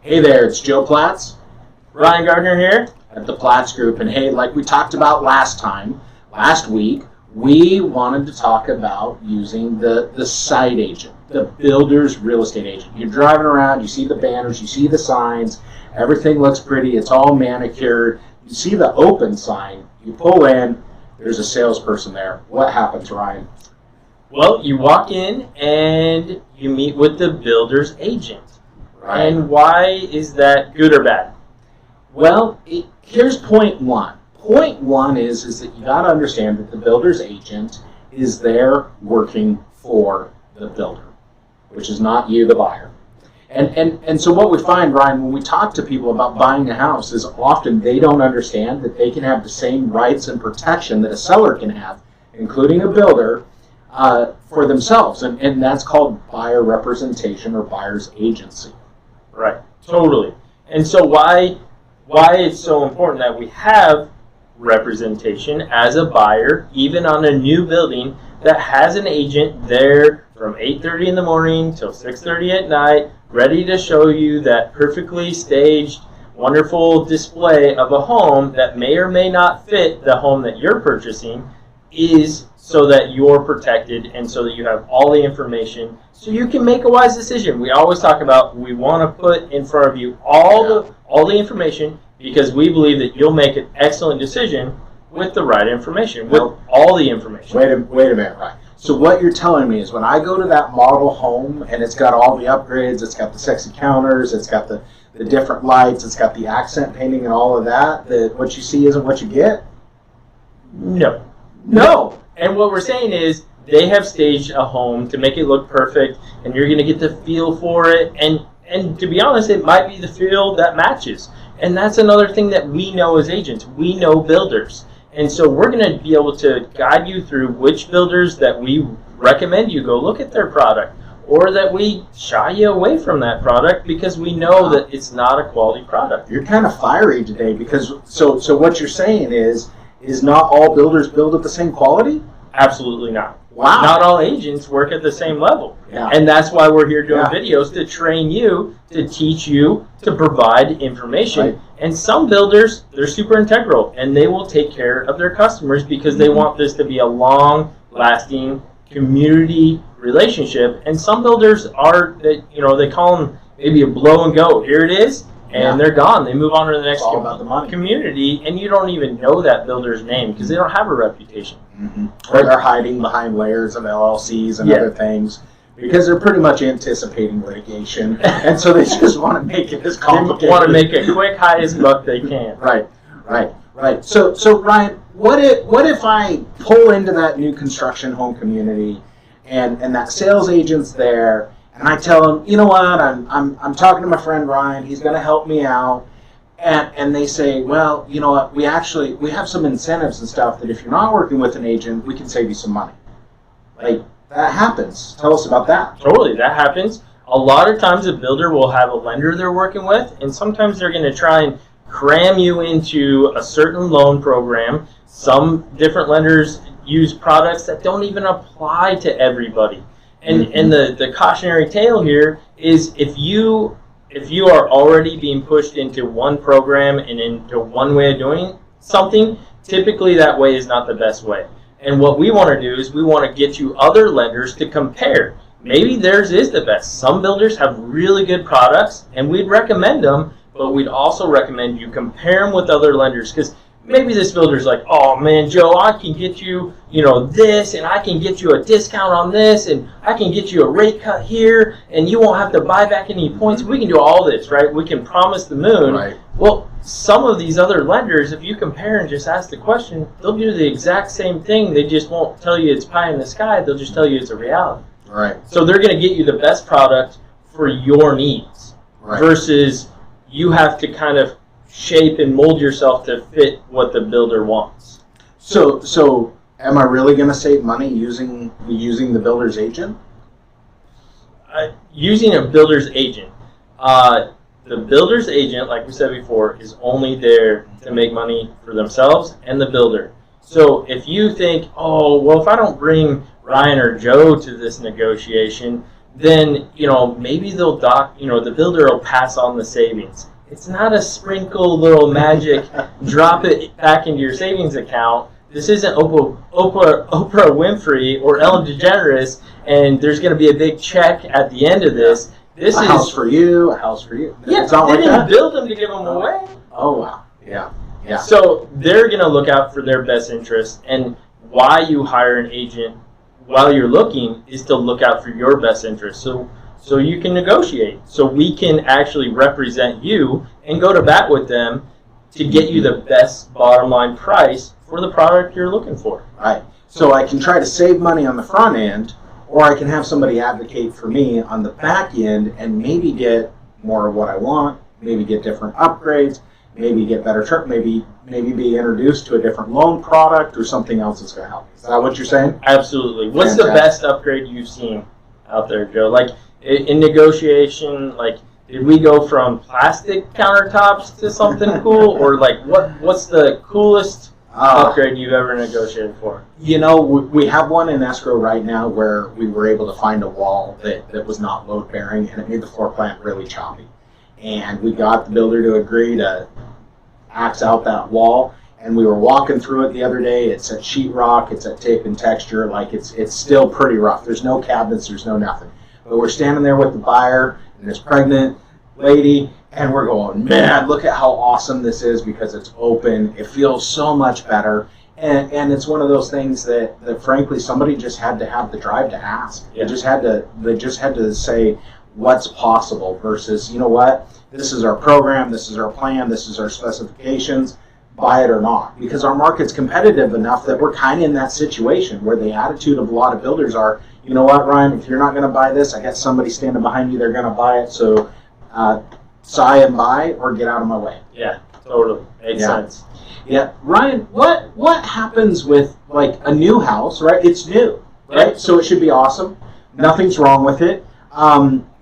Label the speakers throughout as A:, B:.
A: Hey there, it's Joe Platts
B: Ryan Gardner here
A: at the Platts Group. And hey, like we talked about last week, we wanted to talk about using the site agent, the builder's real estate agent. You're driving around, you see the banners, you see the signs, everything looks pretty, it's all manicured. You see the open sign, you pull in, there's a salesperson there. What happens, Ryan?
B: Well, you walk in and you meet with the builder's agent.
A: Right.
B: And why is that good or bad?
A: Well, here's point one. Point one is that you got to understand that the builder's agent is there working for the builder, which is not you, the buyer. And so what we find, Ryan, when we talk to people about buying a house is often they don't understand that they can have the same rights and protection that a seller can have, including a builder, for themselves. And that's called buyer representation or buyer's agency.
B: Right, totally. And so why it's so important that we have representation as a buyer, even on a new building that has an agent there from 8:30 in the morning till 6:30 at night, ready to show you that perfectly staged, wonderful display of a home that may or may not fit the home that you're purchasing, is so that you're protected and so that you have all the information so you can make a wise decision. We always talk about we want to put in front of you all the information because we believe that you'll make an excellent decision with the right information, with all the information.
A: Wait a minute, Ryan. So what you're telling me is when I go to that model home and it's got all the upgrades, it's got the sexy counters, it's got the different lights, it's got the accent painting and all of that, that what you see isn't what you get?
B: No. And what we're saying is they have staged a home to make it look perfect, and you're going to get the feel for it. And to be honest, it might be the feel that matches. And that's another thing that we know as agents. We know builders. And so we're going to be able to guide you through which builders that we recommend you go look at their product, or that we shy you away from that product because we know that it's not a quality product.
A: You're kind of fiery today because so what you're saying is not all builders build at the same quality?
B: Absolutely not.
A: Wow.
B: Not all agents work at the same level.
A: Yeah.
B: And that's why we're here doing videos to train you, to teach you, to provide information.
A: Right.
B: And some builders, they're super integral, and they will take care of their customers because they want this to be a long-lasting community relationship. And some builders are, they call them maybe a blow and go. Here it is. And they're gone. They move on to the next community, and you don't even know that builder's name because they don't have a reputation.
A: Mm-hmm. Or they're hiding behind layers of LLCs and other things because they're pretty much anticipating litigation, and so they just want to make it as complicated.
B: They want to make a quick highest buck they can.
A: Right. So Ryan, what if I pull into that new construction home community, and that sales agent's there? And I tell them, you know what, I'm talking to my friend Ryan, he's going to help me out. And they say, well, you know what, we have some incentives and stuff that if you're not working with an agent, we can save you some money. Like, that happens. Tell us about that.
B: Totally, that happens. A lot of times a builder will have a lender they're working with, and sometimes they're going to try and cram you into a certain loan program. Some different lenders use products that don't even apply to everybody. And the cautionary tale here is if you are already being pushed into one program and into one way of doing something, typically that way is not the best way. And what we want to do is we want to get you other lenders to compare. Maybe theirs is the best. Some builders have really good products, and we'd recommend them, but we'd also recommend you compare them with other lenders because maybe this builder's like, oh man, Joe, I can get you, this, and I can get you a discount on this, and I can get you a rate cut here, and you won't have to buy back any points. We can do all this, right? We can promise the moon.
A: Right.
B: Well, some of these other lenders, if you compare and just ask the question, they'll do the exact same thing. They just won't tell you it's pie in the sky. They'll just tell you it's a reality.
A: Right.
B: So they're going to get you the best product for your needs versus you have to kind of shape and mold yourself to fit what the builder wants.
A: So am I really going to save money using the builder's agent?
B: Using a builder's agent. The builder's agent, like we said before, is only there to make money for themselves and the builder. So if you think, oh, well, if I don't bring Ryan or Joe to this negotiation, then, maybe the builder will pass on the savings. It's not a sprinkle little magic, drop it back into your savings account. This isn't Oprah Winfrey or Ellen DeGeneres, and there's going to be a big check at the end of this. This is
A: a house for you, a house for you.
B: Yeah,
A: it's not
B: they
A: like
B: didn't
A: that.
B: build them to give them away.
A: Oh, wow. Yeah. Yeah.
B: So they're going to look out for their best interest, and why you hire an agent while you're looking is to look out for your best interest. So you can negotiate. So we can actually represent you and go to bat with them to get you the best bottom line price for the product you're looking for.
A: Right. So I can try to save money on the front end, or I can have somebody advocate for me on the back end and maybe get more of what I want, maybe get different upgrades, maybe get better terms, maybe be introduced to a different loan product or something else that's going to help me. Is that what you're saying?
B: Absolutely. What's the best upgrade you've seen out there, Joe? Like in negotiation, like did we go from plastic countertops to something cool, or like what's the coolest upgrade you've ever negotiated for?
A: We have one in escrow right now where we were able to find a wall that was not load bearing, and it made the floor plan really choppy. And we got the builder to agree to axe out that wall, and we were walking through it the other day. It's at sheetrock, it's at tape and texture, like it's still pretty rough. There's no cabinets, there's no nothing. But we're standing there with the buyer and this pregnant lady, and we're going, man, look at how awesome this is because it's open. It feels so much better. And it's one of those things that frankly somebody just had to have the drive to ask.
B: Yeah.
A: They just had to say what's possible versus, you know what, this is our program, this is our plan, this is our specifications, buy it or not. Because our market's competitive enough that we're kind of in that situation where the attitude of a lot of builders are, you know what, Ryan, if you're not going to buy this, I got somebody standing behind you, they're going to buy it, so sigh and buy or get out of my way.
B: Yeah, totally. Makes sense.
A: Yeah. Ryan, what happens with like a new house, right? It's new, right?
B: Yeah.
A: So it should be awesome. Nothing's wrong with it.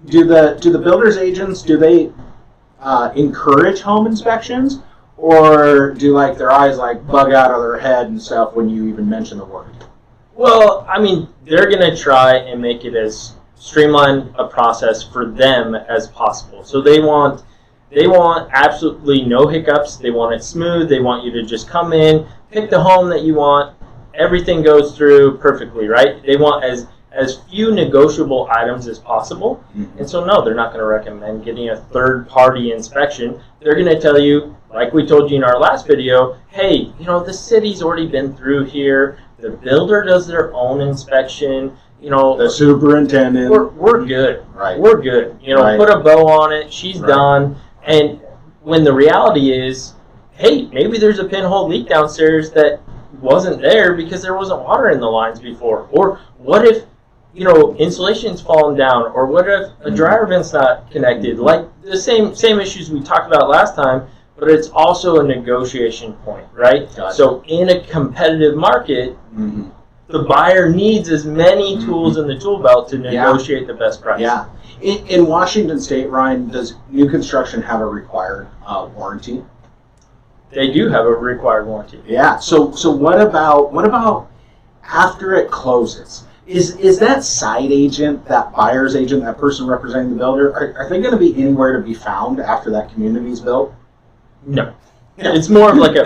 A: Do the builders agents, do they encourage home inspections, or do like their eyes like bug out of their head and stuff when you even mention the word?
B: Well, I mean, they're going to try and make it as streamlined a process for them as possible. So they want absolutely no hiccups. They want it smooth. They want you to just come in, pick the home that you want. Everything goes through perfectly, right? They want as few negotiable items as possible. Mm-hmm. And so, no, they're not going to recommend getting a third-party inspection. They're going to tell you, like we told you in our last video, hey, the city's already been through here. The builder does their own inspection.
A: The superintendent.
B: We're good.
A: Right.
B: We're good.
A: Right.
B: Put a bow on it. She's done. And when the reality is, hey, maybe there's a pinhole leak downstairs that wasn't there because there wasn't water in the lines before. Or what if, insulation's fallen down? Or what if a dryer vent's not connected? Like the same issues we talked about last time, but it's also a negotiation point, right?
A: Gotcha.
B: So in a competitive market, the buyer needs as many tools in the tool belt to negotiate the best price.
A: Yeah. In Washington State, Ryan, does new construction have a required warranty?
B: They do have a required warranty.
A: Yeah. So what about after it closes? Is that side agent, that buyer's agent, that person representing the builder, are they going to be anywhere to be found after that community's built?
B: No. It's more of like a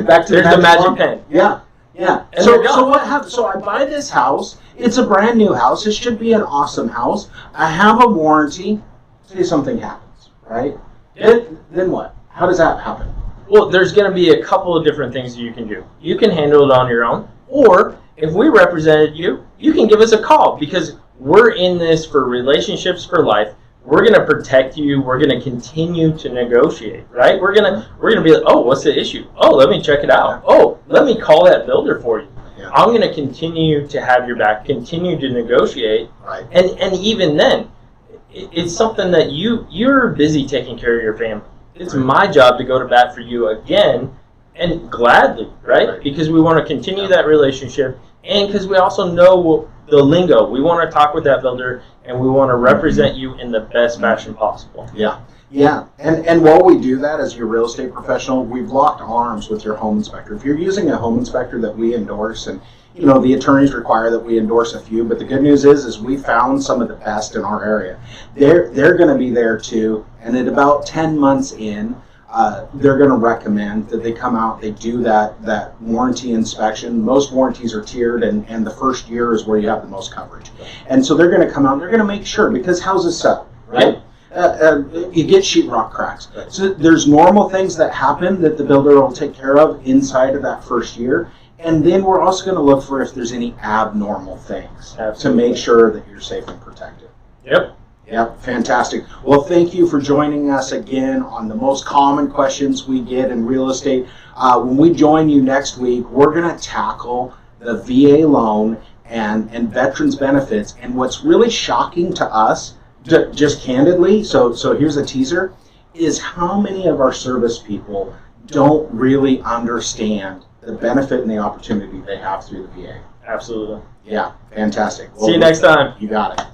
A: back to
B: there's the magic pen.
A: Yeah. Yeah.
B: And
A: So what happens? So I buy this house. It's a brand new house. It should be an awesome house. I have a warranty. Say something happens, right?
B: Yeah.
A: Then what? How does that happen?
B: Well, there's going to be a couple of different things you can do. You can handle it on your own, or if we represented you, you can give us a call because we're in this for relationships for life. We're going to protect you. We're going to continue to negotiate, right? We're going to be like, oh, what's the issue? Oh, let me check it out. Oh, let me call that builder for you. Yeah. I'm going to continue to have your back, continue to negotiate.
A: Right.
B: And even then, it's something that you're busy taking care of your family. It's my job to go to bat for you again, and gladly, right? Because we want to continue that relationship, and because we also know the lingo. We want to talk with that builder, and we want to represent you in the best fashion possible.
A: Yeah. Yeah, and while we do that as your real estate professional, we've locked arms with your home inspector. If you're using a home inspector that we endorse and the attorneys require that we endorse a few, but the good news is we found some of the best in our area. They're going to be there too, and at about 10 months in, they're going to recommend that they come out, they do that warranty inspection. Most warranties are tiered, and the first year is where you have the most coverage. And so they're going to come out, and they're going to make sure, because houses sell, right? You get sheetrock cracks. So there's normal things that happen that the builder will take care of inside of that first year. And then we're also going to look for if there's any abnormal things to make sure that you're safe and protected. Yep, fantastic. Well, thank you for joining us again on the most common questions we get in real estate. When we join you next week, we're going to tackle the VA loan and veterans benefits. And what's really shocking to us, just candidly, so here's a teaser, is how many of our service people don't really understand the benefit and the opportunity they have through the VA.
B: Absolutely.
A: Yeah, fantastic. Well,
B: see you next time.
A: You got it.